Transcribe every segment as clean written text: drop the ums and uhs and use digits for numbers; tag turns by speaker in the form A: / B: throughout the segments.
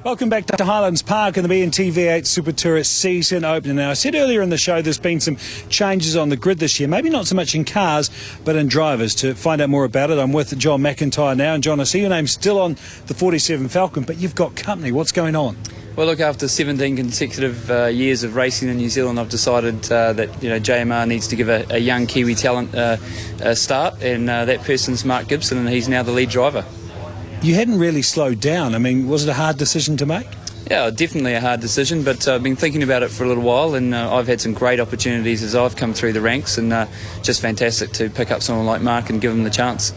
A: Welcome back to Highlands Park in the BNT V8 SuperTourers season opener. Now, I said earlier in the show there's been some changes on the grid this year, maybe not so much in cars, but in drivers. To find out more about it, I'm with John McIntyre now. And John, I see your name's still on the 47 Falcon, but you've got company. What's going on?
B: Well, look, after 17 consecutive years of racing in New Zealand, I've decided that JMR needs to give a young Kiwi talent a start, and that person's Mark Gibson, and he's now the lead driver.
A: You hadn't really slowed down. I mean, was it a hard decision to make?
B: Yeah, definitely a hard decision, but I've been thinking about it for a little while, and I've had some great opportunities as I've come through the ranks, and just fantastic to pick up someone like Mark and give him the chance.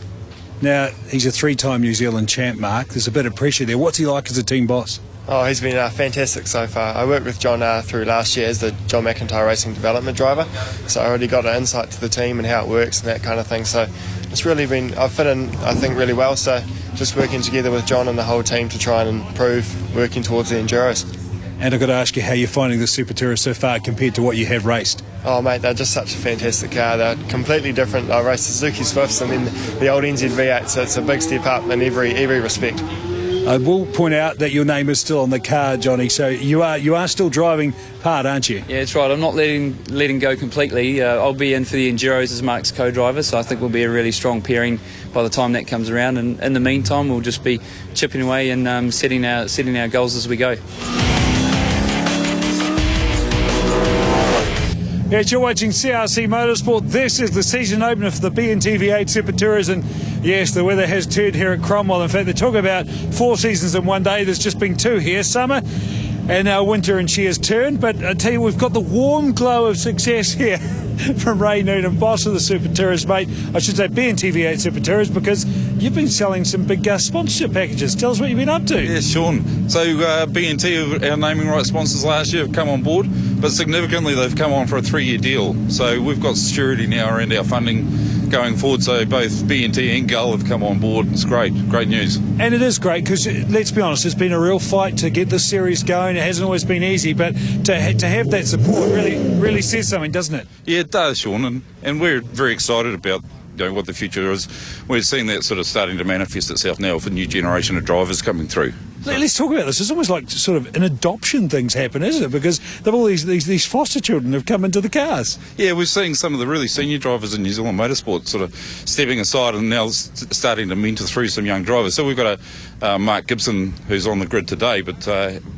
A: Now, he's a three-time New Zealand champ, Mark. There's a bit of pressure there. What's he like as a team boss?
C: Oh, he's been fantastic so far. I worked with John through last year as the John McIntyre Racing Development Driver, so I already got an insight to the team and how it works and that kind of thing. So it's really been, I've fit in, I think, really well. So just working together with John and the whole team to try and improve, working towards the Enduros. And
A: I've got to ask you how you're finding the SuperTourers so far compared to what you have raced.
C: Oh, mate, they're just such a fantastic car. They're completely different. I raced the Suzuki Swifts and then the old NZ V8, so it's a big step up in every respect.
A: I will point out that your name is still on the car, Johnny, so you are still driving part, aren't you?
B: Yeah, that's right. I'm not letting go completely. I'll be in for the Enduros as Mark's co-driver, so I think we'll be a really strong pairing by the time that comes around. And in the meantime, we'll just be chipping away and setting our goals as we go.
A: Yes, you're watching CRC Motorsport. This is the season opener for the BNT V8 SuperTourers, and yes, the weather has turned here at Cromwell. In fact, they talk about 4 seasons in one day. There's just been 2 here, summer and now winter, and she has turned. But I tell you, we've got the warm glow of success here from Ray Noonan, boss of the SuperTourers, mate. I should say BNT V8 SuperTourers, because you've been selling some big sponsorship packages. Tell us what you've been up to.
D: Yeah, Sean. So BNT, our naming rights sponsors last year, have come on board, but significantly they've come on for a 3-year deal. So we've got security now around our funding going forward. So both BNT and Gull have come on board. It's great news.
A: And it is great because, let's be honest, it's been a real fight to get this series going. It hasn't always been easy, but to have that support really says something, doesn't it?
D: Yeah, it does, Sean, and we're very excited about what the future is. We're seeing that sort of starting to manifest itself now with a new generation of drivers coming through.
A: Let's talk about this. It's almost like sort of an adoption things happen, isn't it? Because they've all these foster children have come into the cars.
D: Yeah, we're seeing some of the really senior drivers in New Zealand Motorsport sort of stepping aside and now starting to mentor through some young drivers. So we've got a Mark Gibson who's on the grid today, but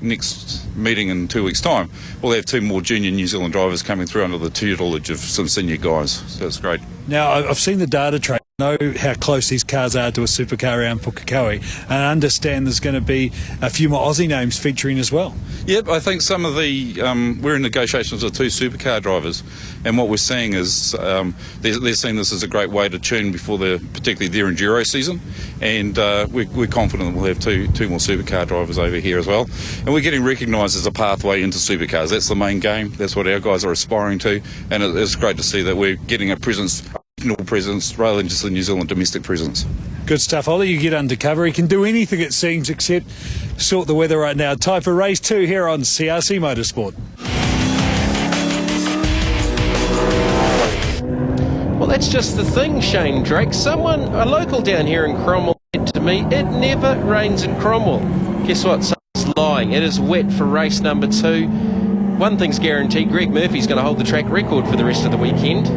D: next meeting in 2 weeks' time, we'll have 2 more junior New Zealand drivers coming through under the tutelage of some senior guys. So it's great.
A: Now, I've seen the data track. I know how close these cars are to a supercar around Pukekohe, and I understand there's going to be a few more Aussie names featuring as well.
D: Yep, I think some of the we're in negotiations with 2 supercar drivers, and what we're seeing is they're seeing this as a great way to tune before particularly their enduro season, and we're confident we'll have two more supercar drivers over here as well, and we're getting recognised as a pathway into supercars. That's the main game. That's what our guys are aspiring to, and it's great to see that we're getting a presence rather than just a New Zealand domestic presence.
A: Good stuff. I'll let you get undercover. He can do anything, it seems, except sort the weather right now. Time for race 2 here on CRC Motorsport.
E: Well, that's just the thing, Shane Drake. A local down here in Cromwell, said to me, it never rains in Cromwell. Guess what? Someone's lying. It is wet for race number 2. One thing's guaranteed, Greg Murphy's going to hold the track record for the rest of the weekend.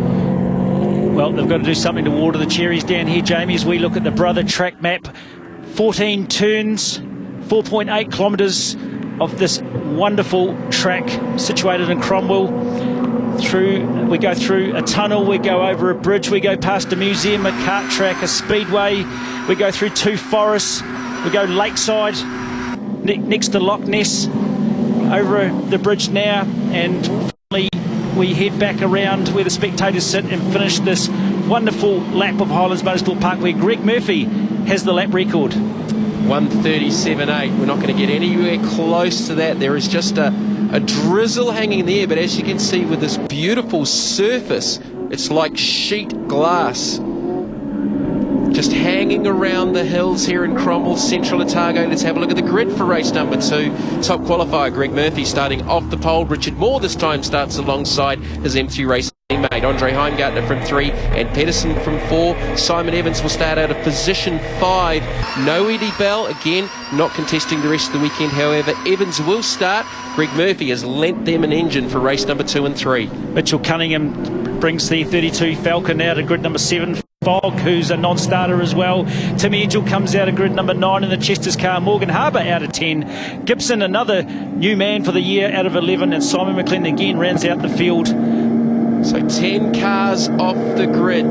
F: Well, they've got to do something to water the cherries down here, Jamie, as we look at the Brother track map. 14 turns, 4.8 kilometres of this wonderful track situated in Cromwell. We go through a tunnel, we go over a bridge, we go past a museum, a kart track, a speedway, we go through 2 forests, we go lakeside, next to Loch Ness, over the bridge now, and finally we head back around where the spectators sit and finish this wonderful lap of Highlands Motorsport Park, where Greg Murphy has the lap record.
E: 1:37.8. We're not going to get anywhere close to that. There is just a drizzle hanging in the air, but as you can see with this beautiful surface, it's like sheet glass just hanging around the hills here in Cromwell, Central Otago. Let's have a look at the grid for race number 2. Top qualifier Greg Murphy starting off the pole. Richard Moore this time starts alongside his M3 Racing team. teammate. Andre Heimgartner from 3 and Pedersen from 4. Simon Evans will start out of position 5. No Eddie Bell, again, not contesting the rest of the weekend. However, Evans will start. Greg Murphy has lent them an engine for race number 2 and 3.
F: Mitchell Cunningham brings the 32 Falcon out of grid number 7. Fogg, who's a non-starter as well. Timmy Edgell comes out of grid number 9 in the Chester's car. Morgan Harbour out of 10. Gibson, another new man for the year, out of 11. And Simon McLean again rounds out the field.
E: So 10 cars off the grid.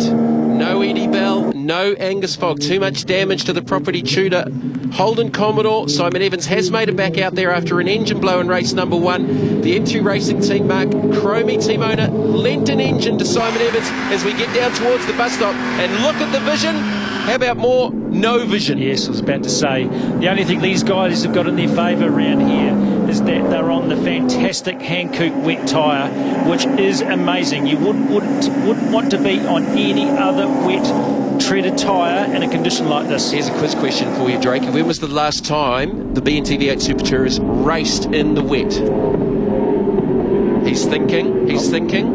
E: No Eddie Bell, no Angus Fogg. Too much damage to the property tutor. Holden Commodore, Simon Evans has made it back out there after an engine blow in race number 1. The M3 Racing team, Mark Cromwell, team owner, lent an engine to Simon Evans as we get down towards the bus stop. And look at the vision. How about more? No vision.
F: Yes, I was about to say. The only thing these guys have got in their favour around here is that they're on the fantastic Hankook wet tyre, which is amazing. You wouldn't want to be on any other wet treaded tyre in a condition like this.
E: Here's a quiz question for you, Drake. When was the last time the BNT V8 SuperTourers raced in the wet? He's thinking.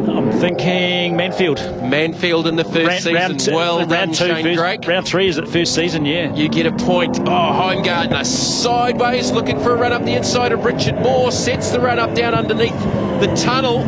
F: I'm thinking Manfield.
E: Manfield in the first season. Well done, Shane Drake.
F: Round 3 is it first season, yeah.
E: You get a point. Oh, Heimgartner sideways, looking for a run up the inside of Richard Moore. Sets the run up down underneath the tunnel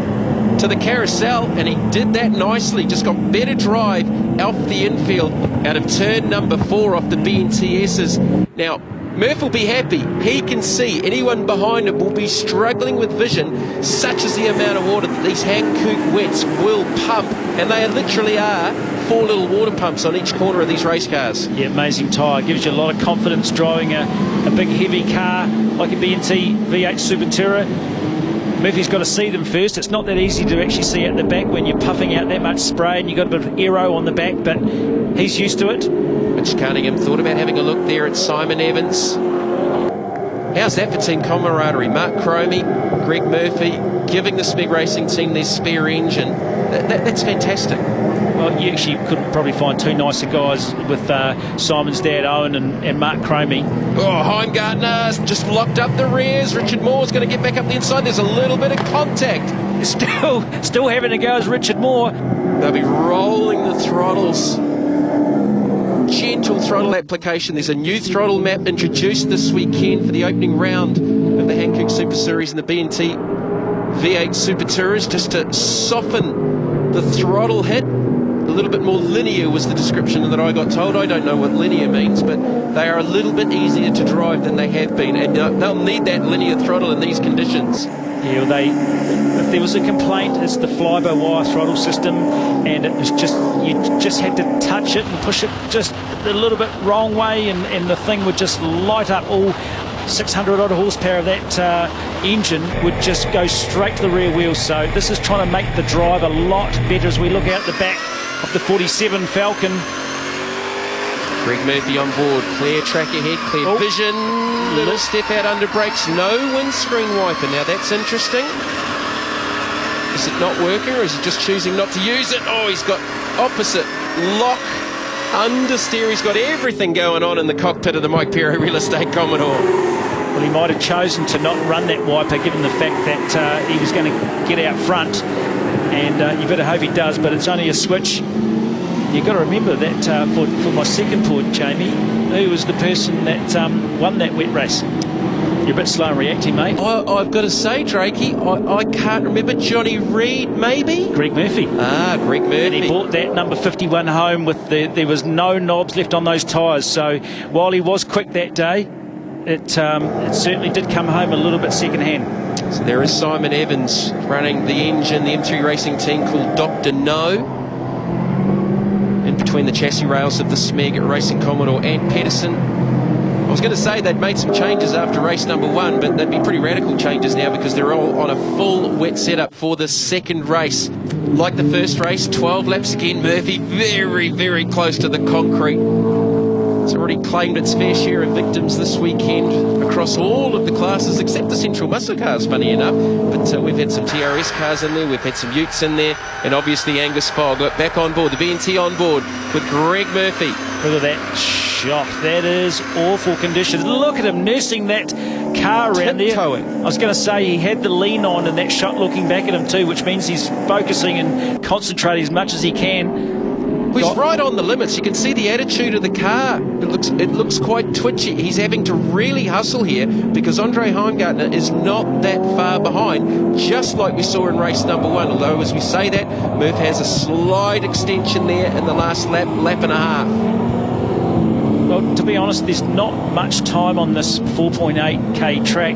E: to the carousel, and he did that nicely. Just got better drive off the infield out of turn number 4 off the BNTS's. Now, Murph will be happy. He can see. Anyone behind him will be struggling with vision. Such is the amount of water that these Hankook wets will pump, and they literally are 4 little water pumps on each corner of these race cars.
F: Yeah, amazing tyre. Gives you a lot of confidence driving a big heavy car like a BNT V8 Super Tourer. Murphy's got to see them first. It's not that easy to actually see out the back when you're puffing out that much spray and you've got a bit of aero on the back, but he's used to it.
E: Mitch Cunningham thought about having a look there at Simon Evans. How's that for team camaraderie? Mark Cromie, Greg Murphy, giving the Smeg Racing team their spare engine. That's fantastic.
F: Well, you actually couldn't probably find 2 nicer guys with Simon's dad, Owen, and Mark Cromie.
E: Oh, Heimgartner just locked up the rears. Richard Moore's going to get back up the inside. There's a little bit of contact.
F: Still having to go as Richard Moore.
E: They'll be rolling the throttles. Gentle throttle application. There's a new throttle map introduced this weekend for the opening round of the Hankook Super Series and the BNT V8 Super Tourers, just to soften the throttle hit. A little bit more linear was the description that I got told. I don't know what linear means, but they are a little bit easier to drive than they have been, and they'll need that linear throttle in these conditions.
F: Yeah, if there was a complaint, it's the fly-by-wire throttle system, and it was you just had to touch it and push it just a little bit wrong way, and the thing would just light up. All 600 odd horsepower of that engine would just go straight to the rear wheels. So this is trying to make the drive a lot better as we look out the back of the 47 Falcon.
E: Greg Murphy on board, clear track ahead, clear vision, little step out under brakes, no windscreen wiper. Now that's interesting. Is it not working, or is he just choosing not to use it? Oh, he's got opposite lock, understeer. He's got everything going on in the cockpit of the Mike Perro Real Estate Commodore.
F: Well, he might have chosen to not run that wiper given the fact that he was going to get out front, and you better hope he does, but it's only a switch. You've got to remember that for my second point, Jamie, who was the person that won that wet race? You're a bit slow in reacting, mate.
E: I've got to say, Drakey, I can't remember. Johnny Reed, maybe?
F: Greg Murphy.
E: Greg Murphy.
F: And he brought that number 51 home with there was no knobs left on those tyres. So while he was quick that day, it certainly did come home a little bit second-hand.
E: So there is Simon Evans running the engine, the M3 Racing team called Dr. No. In between the chassis rails of the Smeg Racing Commodore and Pedersen. I was going to say they'd made some changes after race number 1, but they'd be pretty radical changes now because they're all on a full wet setup for the second race. Like the first race, 12 laps again. Murphy very, very close to the concrete. It's already claimed its fair share of victims this weekend across all of the classes except the Central Muscle cars, funny enough. But we've had some TRS cars in there, we've had some Utes in there, and obviously Angus Fogg. Look, back on board, the BNT on board with Greg Murphy.
F: Look at that shot. That is awful conditions. Look at him nursing that car around there.
E: Tiptoeing.
F: I was going to say he had the lean on in that shot looking back at him too, which means he's focusing and concentrating as much as he can.
E: Well, he's right on the limits. You can see the attitude of the car. It looks quite twitchy. He's having to really hustle here because Andre Heimgartner is not that far behind, just like we saw in race number 1. Although, as we say that, Murph has a slight extension there in the last lap and a half.
F: Well, to be honest, there's not much time on this 4.8k track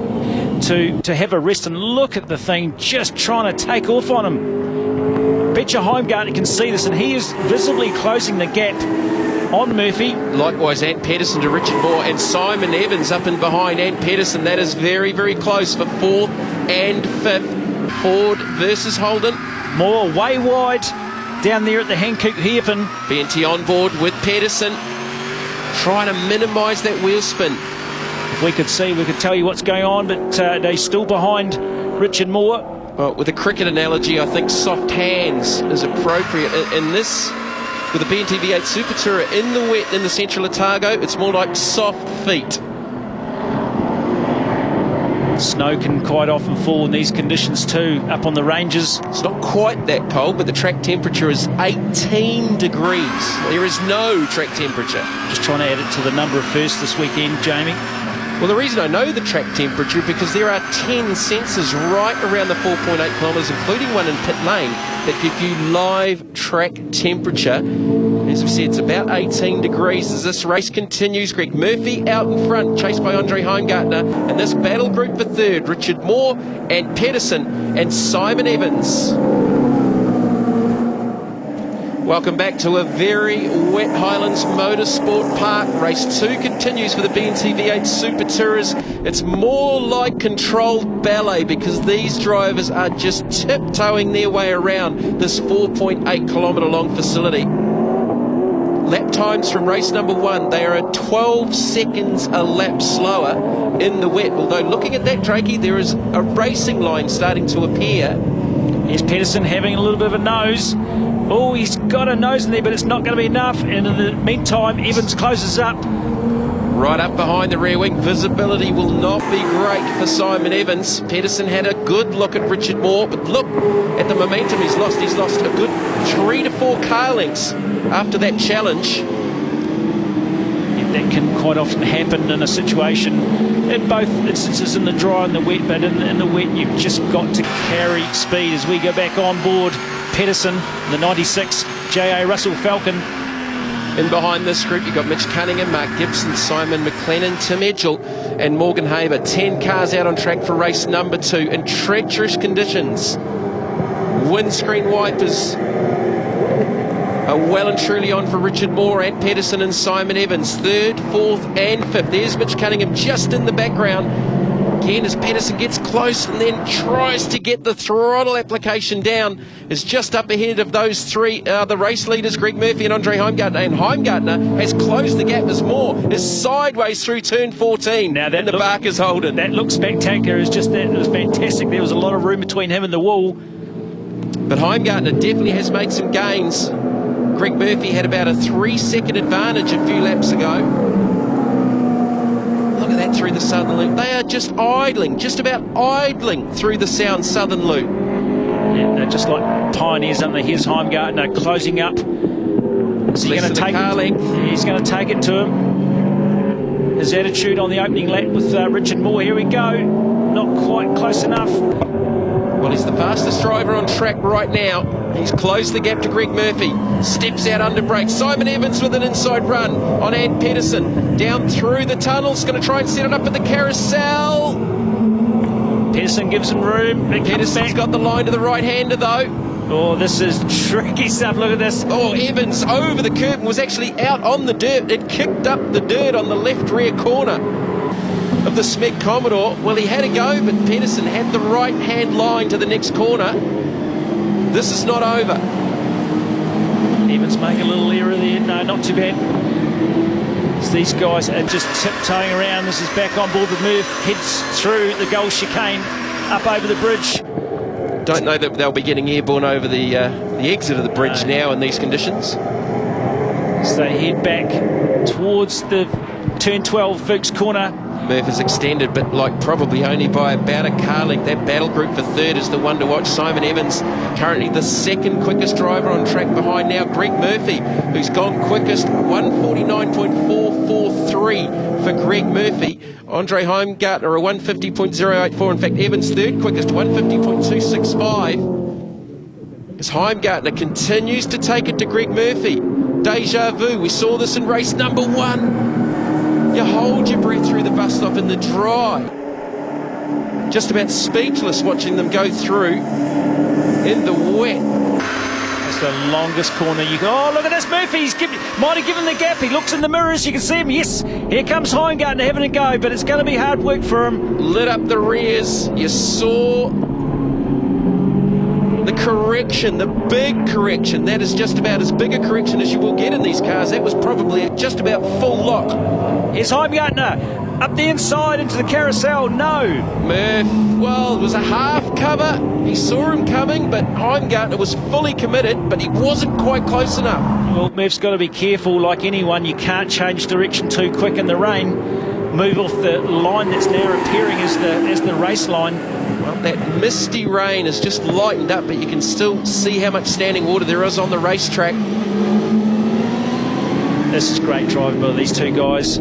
F: to have a rest, and look at the thing just trying to take off on him. Betcha Heimgartner can see this, and he is visibly closing the gap on Murphy.
E: Likewise, Ant Pedersen to Richard Moore, and Simon Evans up and behind Ant Pedersen. That is very, very close for 4th and 5th. Ford versus Holden.
F: Moore way wide down there at the Hankook hairpin.
E: BNT on board with Pedersen, trying to minimise that wheel spin.
F: If we could see, we could tell you what's going on, but they're still behind Richard Moore.
E: Well, with a cricket analogy, I think soft hands is appropriate. In this, with the BNT V8 Super Tourer in the wet in the central Otago, it's more like soft feet.
F: Snow can quite often fall in these conditions too, up on the ranges.
E: It's not quite that cold, but the track temperature is 18 degrees. There is no track temperature.
F: Just trying to add it to the number of firsts this weekend, Jamie.
E: Well, the reason I know the track temperature because there are 10 sensors right around the 4.8 kilometres, including one in pit lane, that give you live track temperature. As we said, it's about 18 degrees as this race continues. Greg Murphy out in front, chased by Andre Heimgartner, and this battle group for 3rd, Richard Moore and Pedersen and Simon Evans. Welcome back to a very wet Highlands Motorsport Park. Race 2 continues for the BNT V8 Super Tourers. It's more like controlled ballet because these drivers are just tiptoeing their way around this 4.8 kilometre long facility. Lap times from race number 1, they are at 12 seconds a lap slower in the wet. Although looking at that, Drakey, there is a racing line starting to appear.
F: Here's Pedersen having a little bit of a nose. Oh, he's got a nose in there, but it's not going to be enough. And in the meantime, Evans closes up.
E: Right up behind the rear wing. Visibility will not be great for Simon Evans. Pedersen had a good look at Richard Moore, but look at the momentum he's lost. He's lost a good 3 to 4 car lengths after that challenge.
F: That can quite often happen in a situation, in both instances, in the dry and the wet, but in the wet you've just got to carry speed. As we go back on board, Pedersen, the 96 J.A. Russell Falcon.
E: In behind this group, you've got Mitch Cunningham, Mark Gibson, Simon McLennan, Tim Edgell and Morgan Haber. 10 cars out on track for race number 2 in treacherous conditions. Windscreen wipers are well and truly on for Richard Moore, Ant Pedersen and Simon Evans. 3rd, 4th and 5th. There's Mitch Cunningham just in the background. Again, as Pedersen gets close and then tries to get the throttle application down, is just up ahead of those 3, the race leaders, Greg Murphy and Andre Heimgartner. And Heimgartner has closed the gap as Moore is sideways through turn 14.
F: Now that
E: the Barker's Holden.
F: That looks spectacular. It's just that it was fantastic. There was a lot of room between him and the wall.
E: But Heimgartner definitely has made some gains. Greg Murphy had about a 3-second advantage a few laps ago. Look at that through the southern loop. They are just idling, just about idling through the southern loop.
F: Yeah, they're just like pioneers under. Here's Heimgartner closing up. Is he going to take it? He's going to take it to him. His attitude on the opening lap with Richard Moore. Here we go. Not quite close enough.
E: Well, he's the fastest driver on track right now. He's closed the gap to Greg Murphy. Steps out under brakes. Simon Evans with an inside run on Ant Pedersen. Down through the tunnels. Going to try and set it up at the carousel.
F: Pedersen gives him room.
E: Pedersen's got the line to the right-hander, though.
F: Oh, this is tricky stuff. Look at this.
E: Oh, Evans over the curb and was actually out on the dirt. It kicked up the dirt on the left rear corner of the Smeg Commodore. Well, he had a go, but Pedersen had the right-hand line to the next corner. This is not over.
F: Evans making a little error there. No, not too bad. So these guys are just tiptoeing around. This is back on board with Murph. Heads through the goal chicane, up over the bridge.
E: Don't know that they'll be getting airborne over the exit of the bridge now in these conditions.
F: So they head back towards the turn 12 Fuchs corner.
E: Murph has extended, but like probably only by about a car length. That battle group for third is the one to watch. Simon Evans, currently the second quickest driver on track behind now Greg Murphy, who's gone quickest, 149.443 for Greg Murphy. Andre Heimgartner, a 150.084. In fact, Evans third quickest, 150.265. As Heimgartner continues to take it to Greg Murphy. Deja vu, we saw this in race number 1. You hold your breath through the bus stop in the dry. Just about speechless watching them go through in the wet.
F: That's the longest corner you go. Oh, look at this, Murphy. Might have given the gap. He looks in the mirrors. You can see him. Yes, here comes Heimgartner having a go, but it's going to be hard work for him.
E: Lit up the rears. You saw the correction, the big correction. That is just about as big a correction as you will get in these cars. That was probably just about full lock.
F: Here's Heimgartner up the inside into the carousel. No.
E: Murph, well, it was a half cover. He saw him coming, but Heimgartner was fully committed, but he wasn't quite close enough.
F: Well, Murph's got to be careful. Like anyone, you can't change direction too quick in the rain. Move off the line that's now appearing as the race line.
E: Well, that misty rain has just lightened up, but you can still see how much standing water there is on the racetrack.
F: This is great driving by these two guys.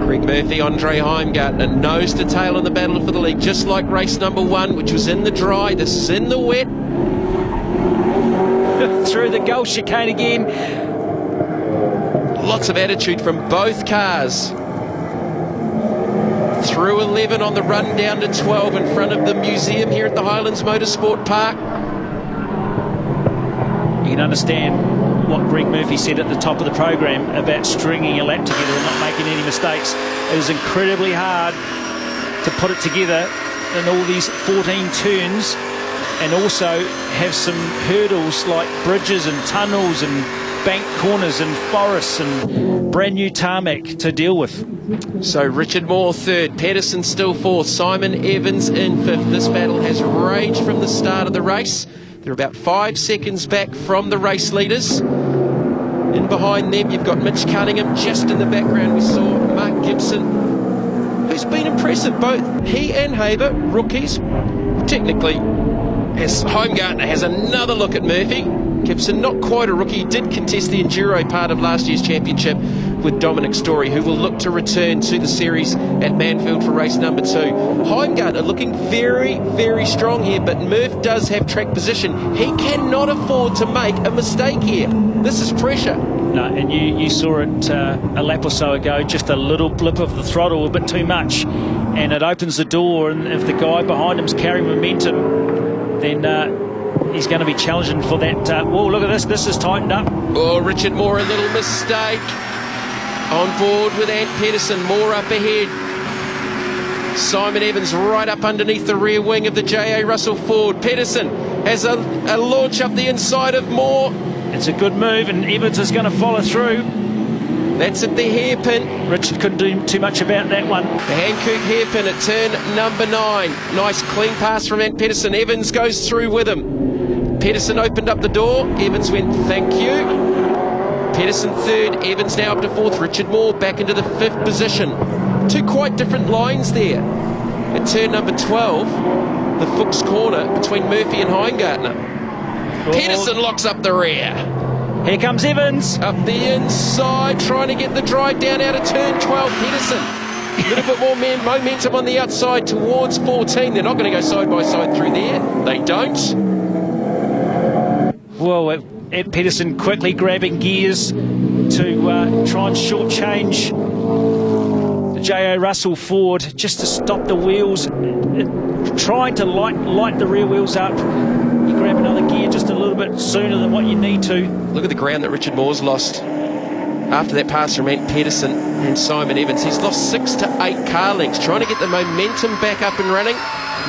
E: Greg Murphy, Andre Heimgartner, nose to tail in the battle for the lead, just like race number 1, which was in the dry. This is in the wet.
F: Through the goal chicane again.
E: Lots of attitude from both cars. Through 11 on the run down to 12 in front of the museum here at the Highlands Motorsport Park.
F: You can understand what Greg Murphy said at the top of the program about stringing a lap together and not making any mistakes. It is incredibly hard to put it together in all these 14 turns and also have some hurdles like bridges and tunnels and bank corners and forests and brand new tarmac to deal with.
E: So Richard Moore third, Pedersen still fourth, Simon Evans in fifth. This battle has raged from the start of the race. They're about 5 seconds back from the race leaders. In behind them, you've got Mitch Cunningham just in the background. We saw Mark Gibson, who's been impressive. Both he and Haber, rookies, technically. As Heimgartner has another look at Murphy. Gibson, not quite a rookie, he did contest the Enduro part of last year's championship with Dominic Story, who will look to return to the series at Manfield for race number 2. Heimgartner looking very, very strong here, but Murph does have track position. He cannot afford to make a mistake here. This is pressure.
F: No, and you saw it a lap or so ago, just a little blip of the throttle, a bit too much, and it opens the door, and if the guy behind him's carrying momentum, then he's going to be challenging for that. Whoa, look at this. This is tightened up.
E: Oh, Richard Moore, a little mistake. On board with Ant Pedersen. Moore up ahead. Simon Evans right up underneath the rear wing of the J.A. Russell Ford. Pedersen has a launch up the inside of Moore.
F: It's a good move, and Evans is going to follow through.
E: That's at the hairpin.
F: Richard couldn't do too much about that one.
E: The Hankook hairpin at turn number 9. Nice clean pass from Ant Pedersen. Evans goes through with him. Pedersen opened up the door. Evans went, thank you. Pedersen third. Evans now up to fourth. Richard Moore back into the 5th position. 2 quite different lines there. At turn number 12, the Fuchs corner between Murphy and Heimgartner.
F: Oh.
E: Pedersen locks up the rear.
F: Here comes Evans.
E: Up the inside, trying to get the drive down out of turn 12. Pedersen. A little bit more momentum on the outside towards 14. They're not going to go side by side through there. They don't.
F: Well, Ed Pedersen quickly grabbing gears to try and shortchange the J.A. Russell Ford just to stop the wheels, trying to light the rear wheels up. You grab another gear just a little bit sooner than what you need to.
E: Look at the ground that Richard Moore's lost after that pass from Ant Pedersen and Simon Evans. He's lost 6 to 8 car lengths, trying to get the momentum back up and running.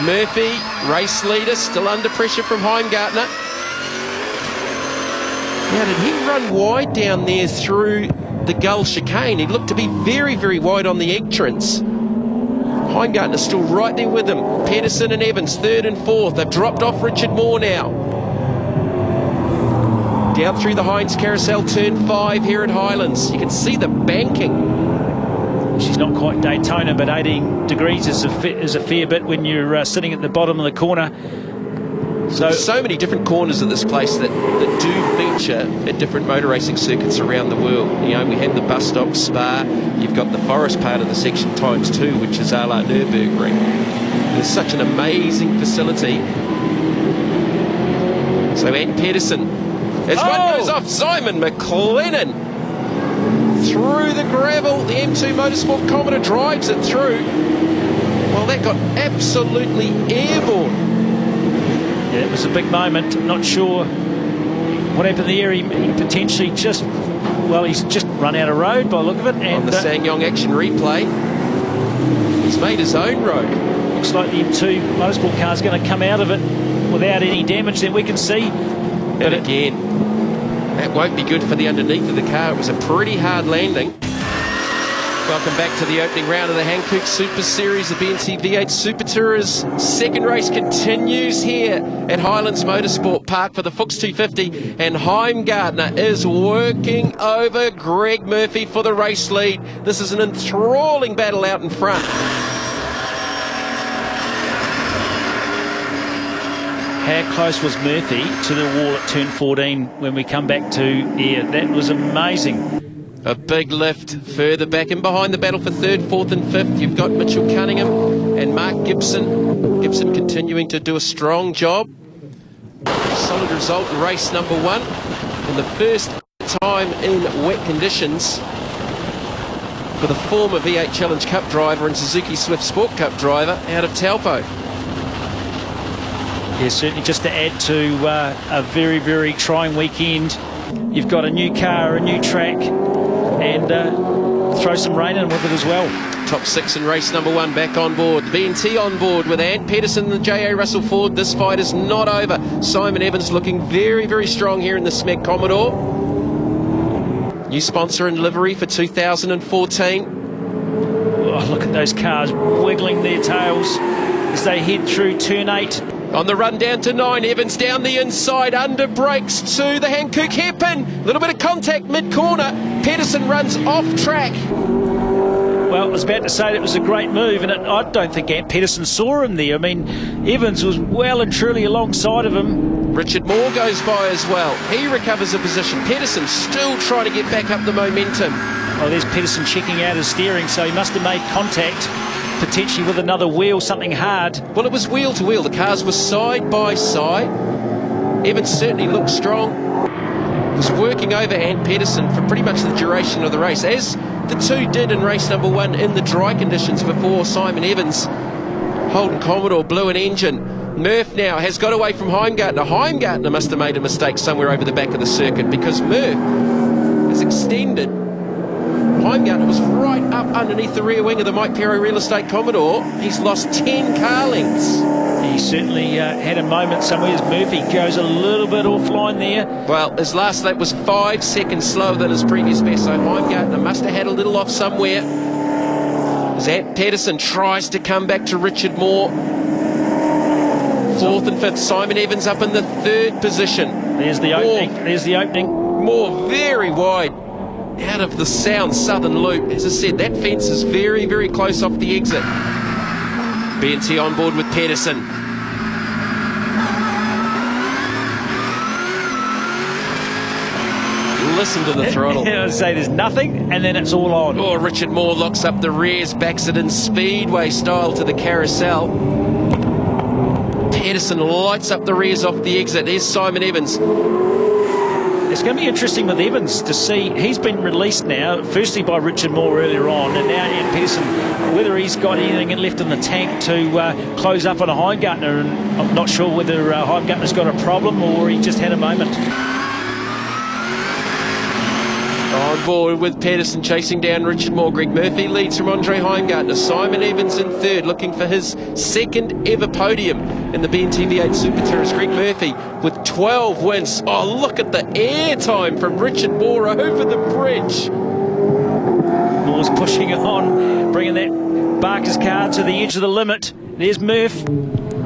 E: Murphy, race leader, still under pressure from Heimgartner. Now, did he run wide down there through the Gull chicane? He looked to be very, very wide on the entrance. Heimgartner still right there with him. Pedersen and Evans, 3rd and 4th. They've dropped off Richard Moore now. Down through the Heinz Carousel, turn 5 here at Highlands. You can see the banking.
F: She's not quite Daytona, but 18 degrees is a fair bit when you're sitting at the bottom of the corner.
E: So many different corners of this place that do feature at different motor racing circuits around the world. You know, we have the bus stop, Spa. You've got the forest part of the section ×2, which is a la Nürburgring. There's such an amazing facility. So Ant Pedersen, as one goes off, Simon McLennan through the gravel. The M2 Motorsport Commodore drives it through. Well, that got absolutely airborne.
F: Yeah, it was a big moment. Not sure what happened there. He potentially just, well, he's just run out of road by the look of it. And
E: on the Sangyong action replay, he's made his own road.
F: Looks like the M2 Motorsport car is going to come out of it without any damage that we can see.
E: But again, that won't be good for the underneath of the car. It was a pretty hard landing. Welcome back to the opening round of the Hankook Super Series. The BNT V8 SuperTourers second race continues here at Highlands Motorsport Park for the Fuchs 250, and Heimgartner is working over Greg Murphy for the race lead. This is an enthralling battle out in front.
F: How close was Murphy to the wall at turn 14 when we come back to air? That was amazing.
E: A big lift further back and behind the battle for third, fourth and fifth. You've got Mitchell Cunningham and Mark Gibson. Gibson continuing to do a strong job. Solid result in race number 1. And the first time in wet conditions for the former V8 Challenge Cup driver and Suzuki Swift Sport Cup driver out of Taupo.
F: Yeah, certainly just to add to a very, very trying weekend. You've got a new car, a new track, and throw some rain in with it as well.
E: Top 6 in race number 1 back on board. BNT on board with Ant Pedersen and J.A. Russell Ford. This fight is not over. Simon Evans looking very, very strong here in the Smeg Commodore. New sponsor and livery for 2014.
F: Oh, look at those cars wiggling their tails as they head through turn 8.
E: On the run down to 9, Evans down the inside, under brakes to the Hankook hairpin. Little bit of contact mid-corner. Pedersen runs off track.
F: Well, I was about to say that it was a great move, and I don't think Ant Pedersen saw him there. I mean, Evans was well and truly alongside of him.
E: Richard Moore goes by as well. He recovers a position. Pedersen still trying to get back up the momentum.
F: Oh, there's Pedersen checking out his steering, so he must have made contact, potentially with another wheel, something hard.
E: Well, it was wheel to wheel. The cars were side by side. Evans certainly looked strong. Was working over Ant Pedersen for pretty much the duration of the race, as the two did in race number 1 in the dry conditions before Simon Evans. Holden Commodore blew an engine. Murph now has got away from Heimgartner. Heimgartner must have made a mistake somewhere over the back of the circuit, because Murph has extended. Heimgartner was right up underneath the rear wing of the Mike Perro Real Estate Commodore. He's lost 10 car lengths.
F: He certainly had a moment somewhere as Murphy goes a little bit offline there.
E: Well, his last lap was 5 seconds slower than his previous best, so Heimgartner must have had a little off somewhere. As Ant Pedersen tries to come back to Richard Moore. 4th and 5th, Simon Evans up in the 3rd position.
F: There's the opening. There's the opening.
E: Moore very wide out of the Sound Southern Loop. As I said, that fence is very, very close off the exit. BNT on board with Pedersen. Listen to the throttle.
F: I say there's nothing, and then it's all on.
E: Oh, Richard Moore locks up the rears, backs it in speedway style to the carousel. Pedersen lights up the rears off the exit. There's Simon Evans.
F: It's going to be interesting with Evans to see. He's been released now, firstly by Richard Moore earlier on, and now Ant Pedersen, whether he's got anything left in the tank to close up on a Heimgartner. And I'm not sure whether Heimgartner's got a problem or he just had a moment.
E: On board with Pedersen chasing down Richard Moore. Greg Murphy leads from Andre Heimgartner. Simon Evans in 3rd, looking for his 2nd ever podium in the BNT V8 SuperTourers. Greg Murphy with 12 wins. Oh, look at the air time from Richard Moore over the bridge.
F: Moore's pushing on, bringing that Barker's car to the edge of the limit. There's Murph.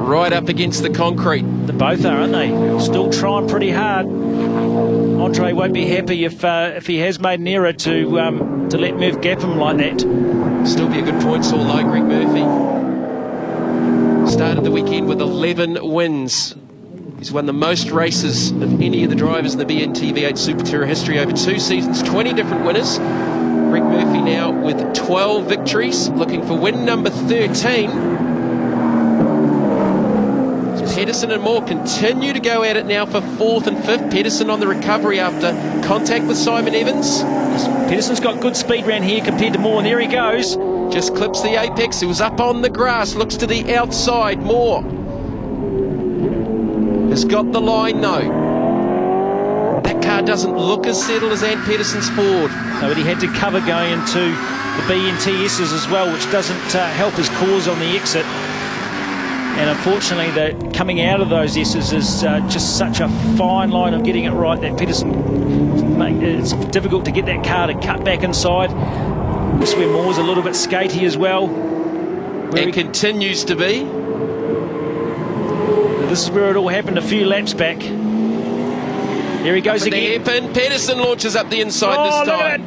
E: Right up against the concrete.
F: They both are, aren't they? Still trying pretty hard. Andre won't be happy if he has made an error to let Murph gap him like that.
E: Still be a good points haul though, Greg Murphy. Started the weekend with 11 wins. He's won the most races of any of the drivers in the BNT V8 Super Tourer history over 2 seasons, 20 different winners. Greg Murphy now with 12 victories, looking for win number 13. Pedersen and Moore continue to go at it now for 4th and 5th. Pedersen on the recovery after contact with Simon Evans.
F: Pedersen's got good speed round here compared to Moore, and there he goes.
E: Just clips the apex. He was up on the grass, looks to the outside. Moore has got the line though. That car doesn't look as settled as Ant Pedersen's Ford.
F: No, but he had to cover going into the BNT S's as well, which doesn't help his cause on the exit. And unfortunately, coming out of those S's is just such a fine line of getting it right that Pedersen, it's difficult to get that car to cut back inside. This is where Moore's a little bit skatey as well.
E: It continues to be.
F: This is where it all happened a few laps back. Here he goes again.
E: The hairpin. Pedersen launches up the inside this time.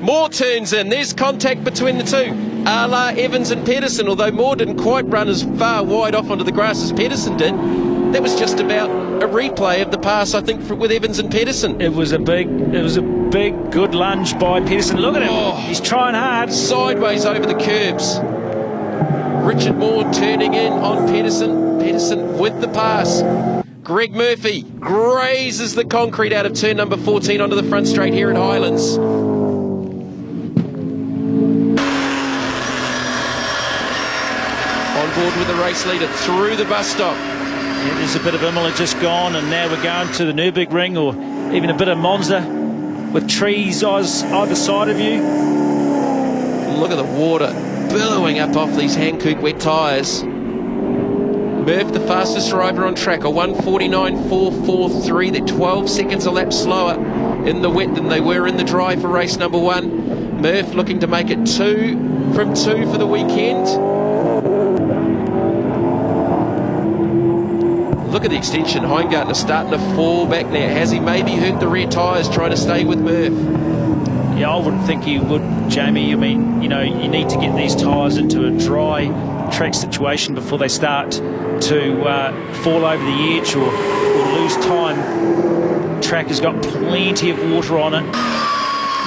E: Moore turns in. There's contact between the two. A la Evans and Pedersen, although Moore didn't quite run as far wide off onto the grass as Pedersen did. That was just about a replay of the pass, I think, with Evans and Pedersen.
F: It was a big, good lunge by Pedersen. Look at him. Oh, he's trying hard.
E: Sideways over the curbs. Richard Moore turning in on Pedersen. Pedersen with the pass. Greg Murphy grazes the concrete out of turn number 14 onto the front straight here at Highlands. On board with the race leader through the bus stop.
F: Yeah, there's a bit of Imola just gone, and now we're going to the Nürburgring, or even a bit of Monza with trees either side of you.
E: Look at the water billowing up off these Hankook wet tyres. Murph, the fastest driver on track, a 1:49.443. They're 12 seconds a lap slower in the wet than they were in the dry for race number 1. Murph looking to make it 2 from 2 for the weekend. Look at the extension. Heimgartner starting to fall back now. Has he maybe hurt the rear tyres trying to stay with Murph?
F: Yeah, I wouldn't think he would, Jamie. I mean, you know, you need to get these tyres into a dry track situation before they start to fall over the edge or lose time. Track has got plenty of water on it.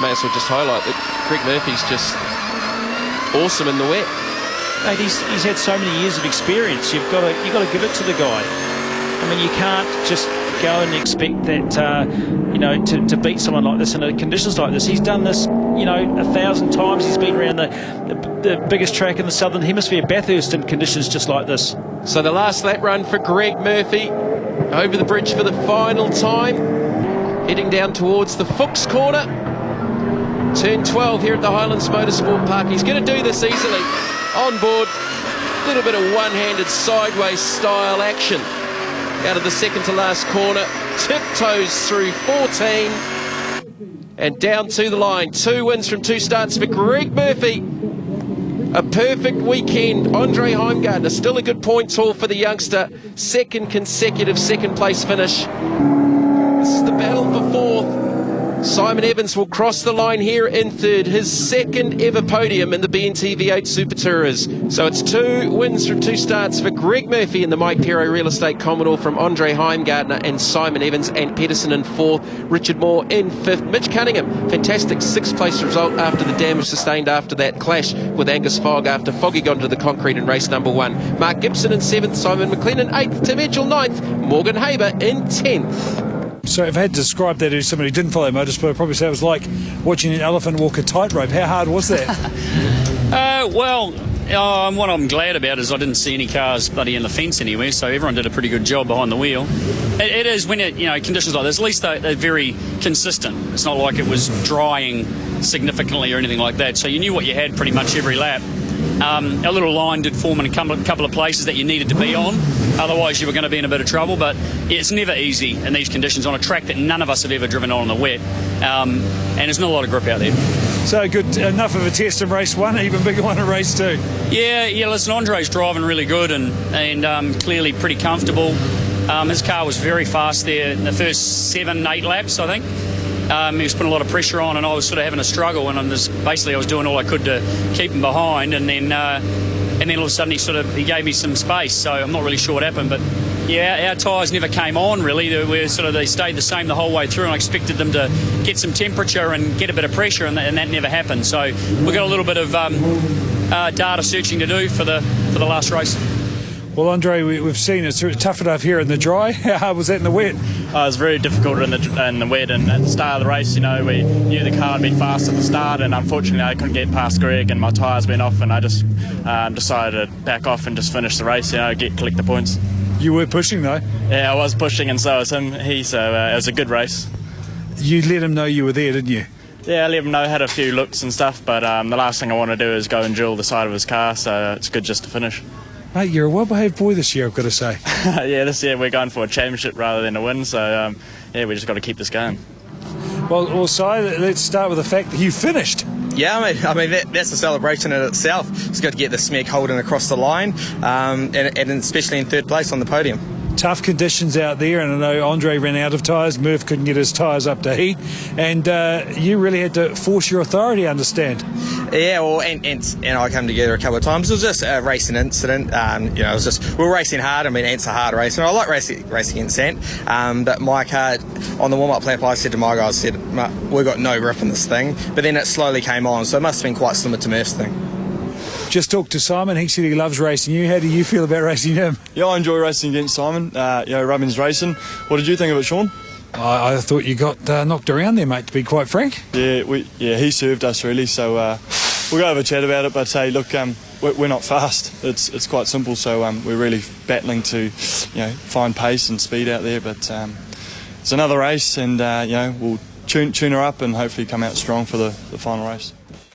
E: May as well just highlight that Greg Murphy's just awesome in the wet.
F: Mate, he's had so many years of experience. You've got to give it to the guy. I mean, you can't just go and expect that, you know, to beat someone like this in conditions like this. He's done this, you know, 1,000 times. He's been around the biggest track in the Southern Hemisphere, Bathurst, in conditions just like this.
E: So the last lap run for Greg Murphy over the bridge for the final time. Heading down towards the Fuchs corner. Turn 12 here at the Highlands Motorsport Park. He's going to do this easily. On board, a little bit of one-handed sideways style action. Out of the second to last corner, tiptoes through 14 and down to the line. 2 wins from 2 starts for Greg Murphy. A perfect weekend. Andre Heimgartner, still a good points haul for the youngster. Second consecutive second place finish. This is the battle for 4th. Simon Evans will cross the line here in 3rd, his second ever podium in the BNT V8 Super Tourers. So it's 2 wins from 2 starts for Greg Murphy in the Mike Pero Real Estate Commodore, from Andre Heimgartner and Simon Evans, and Pedersen in 4th, Richard Moore in 5th. Mitch Cunningham, fantastic 6th place result after the damage sustained after that clash with Angus Fogg after Foggy got into the concrete in race number 1. Mark Gibson in 7th, Simon McLean in 8th, Tim Edgell 9th, Morgan Haber in 10th.
A: So if I had to describe that to somebody who didn't follow motorsport, I'd probably say it was like watching an elephant walk a tightrope. How hard was that?
G: What I'm glad about is I didn't see any cars bloody in the fence anywhere, so everyone did a pretty good job behind the wheel. It is when conditions like this, at least they're very consistent. It's not like it was drying significantly or anything like that, so you knew what you had pretty much every lap. A little line did form in a couple of places that you needed to be on, otherwise you were going to be in a bit of trouble. But it's never easy in these conditions on a track that none of us have ever driven on in the wet, and there's not a lot of grip out there.
A: So good, enough of a test in race 1, even bigger one in race 2.
G: Yeah, listen, Andre's driving really good and clearly pretty comfortable. His car was very fast there in the first 7-8 laps, I think. He was putting a lot of pressure on, and I was sort of having a struggle, and I was doing all I could to keep him behind, and then all of a sudden he gave me some space. So I'm not really sure what happened, but yeah, our tyres never came on really. They stayed the same the whole way through, and I expected them to get some temperature and get a bit of pressure, and that never happened. So we've got a little bit of data searching to do for the last race.
A: Well, Andre, we've seen it's tough enough here in the dry. How hard was that in the wet?
H: It was very difficult in the wet, and at the start of the race, we knew the car would be fast at the start, and unfortunately I couldn't get past Greg, and my tyres went off, and I just decided to back off and just finish the race, collect the points.
A: You were pushing though.
H: Yeah, I was pushing, and so was him. So it was a good race.
A: You let him know you were there, didn't you?
H: Yeah, I let him know, had a few looks and stuff, but the last thing I want to do is go and duel the side of his car, so it's good just to finish.
A: Mate, you're a well-behaved boy this year, I've got to say.
H: Yeah, this year we're going for a championship rather than a win, so we just got to keep this going.
A: Well, Si, let's start with the fact that you finished.
I: Yeah, I mean that's a celebration in itself. It's good to get the Smeg Holden across the line, and especially in third place on the podium.
A: Tough conditions out there, and I know Andre ran out of tyres, Murph couldn't get his tyres up to heat, and you really had to force your authority, I understand.
I: Yeah, well, and I come together a couple of times. It was just a racing incident. It was just, we were racing hard. I mean, Ant's a hard racer. I like racing against Ant, but my car, on the warm-up lap, I said to my guys, we've got no grip in this thing, but then it slowly came on, so it must have been quite similar to Murph's thing.
A: Just talked to Simon. He said he loves racing you. How do you feel about racing him?
J: Yeah, I enjoy racing against Simon. Rubbin's racing. What did you think of it, Sean?
A: I thought you got knocked around there, mate, to be quite frank.
J: Yeah, he served us really, so we'll go have a chat about it, but hey, look, we're not fast. It's quite simple, so we're really battling to find pace and speed out there, but it's another race, and we'll tune her up and hopefully come out strong for the final race.